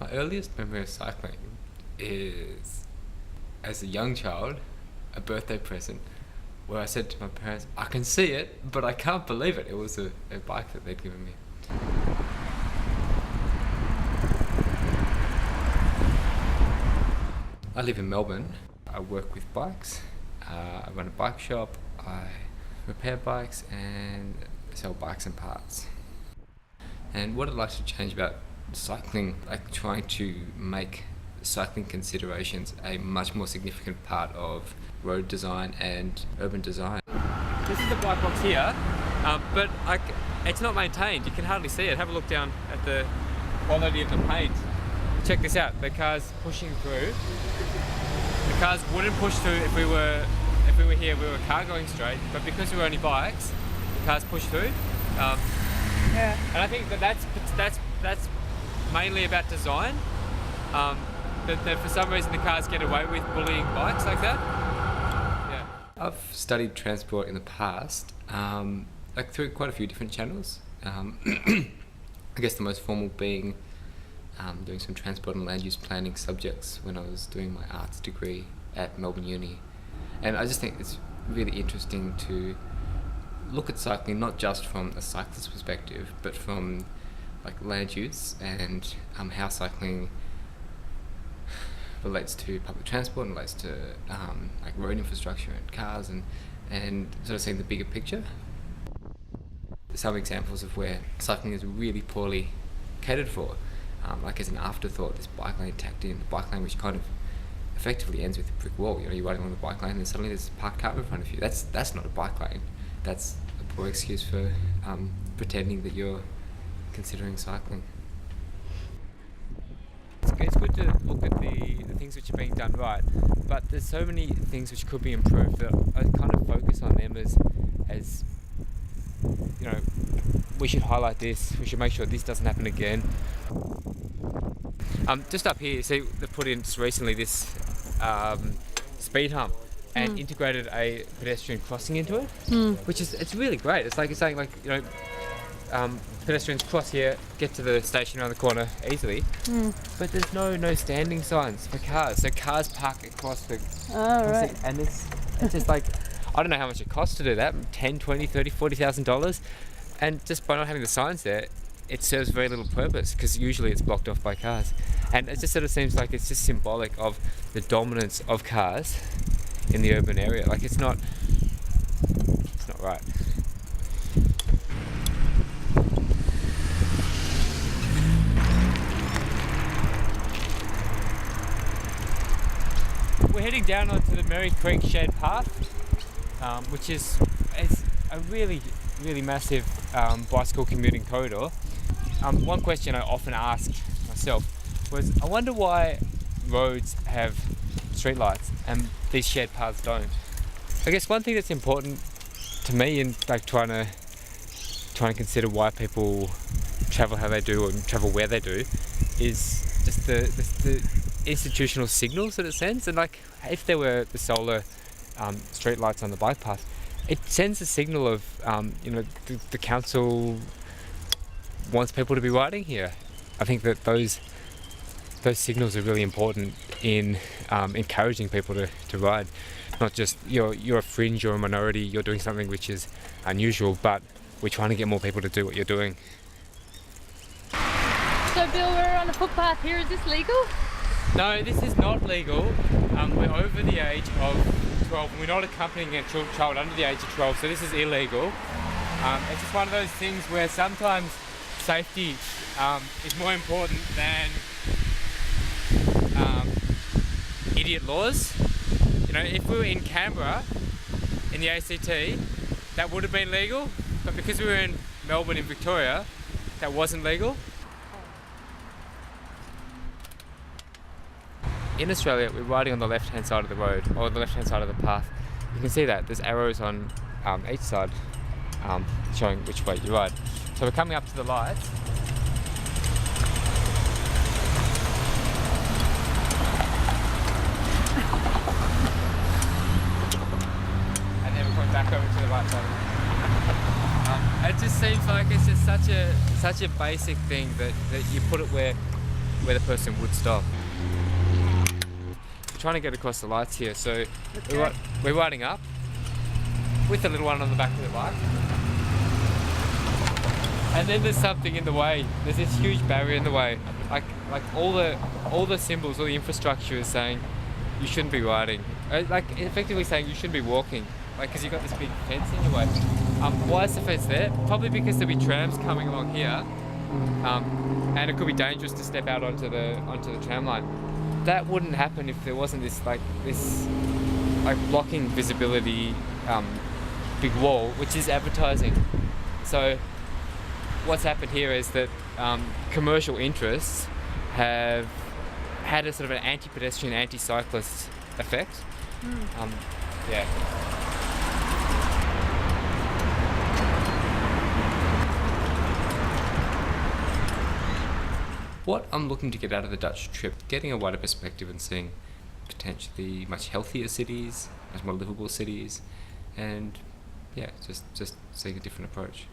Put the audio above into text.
My earliest memory of cycling is, as a young child, a birthday present where I said to my parents, I can see it, but I can't believe it. It was a bike that they'd given me. I live in Melbourne. I work with bikes. I run a bike shop. I repair bikes and sell bikes and parts. And what I'd like to change about cycling, like trying to make cycling considerations a much more significant part of road design and urban design. This is the bike box here, but it's not maintained. You can hardly see it. Have a look down at the quality of the paint. Check this out. The car's pushing through. The cars wouldn't push through if we were here. We were a car going straight, but because we were only bikes, the cars push through. Yeah. And I think that's mainly about design. That for some reason the cars get away with bullying bikes like that. Yeah. I've studied transport in the past, like through quite a few different channels. I guess the most formal being doing some transport and land use planning subjects when I was doing my arts degree at Melbourne Uni. And I just think it's really interesting to look at cycling not just from a cyclist perspective, but from like land use and how cycling relates to public transport and relates to like road infrastructure and cars and sort of seeing the bigger picture. Some examples of where cycling is really poorly catered for, like as an afterthought, this bike lane tacked in, bike lane which kind of effectively ends with a brick wall. You know, you're riding along the bike lane and suddenly there's a parked car in front of you. That's not a bike lane. That's a poor excuse for pretending that you're considering cycling. It's good to look at the things which are being done right, but there's so many things which could be improved that I kind of focus on them as you know, we should highlight this, we should make sure this doesn't happen again. Just up here, see, they've put in just recently this speed hump and integrated a pedestrian crossing into it, which is, it's really great. It's saying like, you know, pedestrians cross here, get to the station around the corner easily, but there's no standing signs for cars, so cars park across the right. and it's just like, I don't know how much it costs to do that, 10, 20, 30, $40,000, and just by not having the signs there, it serves very little purpose because usually it's blocked off by cars. And it just sort of seems like it's just symbolic of the dominance of cars in the urban area. Like it's not right. We're heading down onto the Merry Creek Shed Path, which is a really massive bicycle commuting corridor. One question I often asked myself was, I wonder why roads have streetlights and these shared paths don't. I guess one thing that's important to me in like trying to consider why people travel how they do or travel where they do is just the institutional signals that it sends. And like if there were the solar streetlights on the bike path, it sends a signal of you know, the council wants people to be riding here. I think that those signals are really important in encouraging people to ride. Not just you're a fringe or a minority, you're doing something which is unusual, but we're trying to get more people to do what you're doing. So Bill, we're on a footpath here. Is this legal? No, this is not legal. We're over the age of 12 and we're not accompanying a child under the age of 12, so this is illegal. It's just one of those things where sometimes safety is more important than idiot laws. You know, if we were in Canberra in the ACT, that would have been legal, but because we were in Melbourne in Victoria, that wasn't legal. In Australia, we're riding on the left-hand side of the road, or the left-hand side of the path. You can see that there's arrows on each side showing which way you ride. So we're coming up to the lights. And then we're coming back over to the right side. It just seems like it's just such a basic thing that you put it where where the person would stop. We're trying to get across the lights here, so we're riding up with the little one on the back of the bike. And then there's something in the way. There's this huge barrier in the way. Like all the symbols, all the infrastructure is saying you shouldn't be riding. Like effectively saying you shouldn't be walking. Like, because you've got this big fence in your way. Why is the fence there? Probably because there'll be trams coming along here, and it could be dangerous to step out onto the tram line. That wouldn't happen if there wasn't this blocking visibility big wall, which is advertising. So what's happened here is that commercial interests have had a sort of an anti-pedestrian, anti-cyclist effect. Yeah. What I'm looking to get out of the Dutch trip, getting a wider perspective and seeing potentially much healthier cities, much more livable cities, and yeah, just seeing a different approach.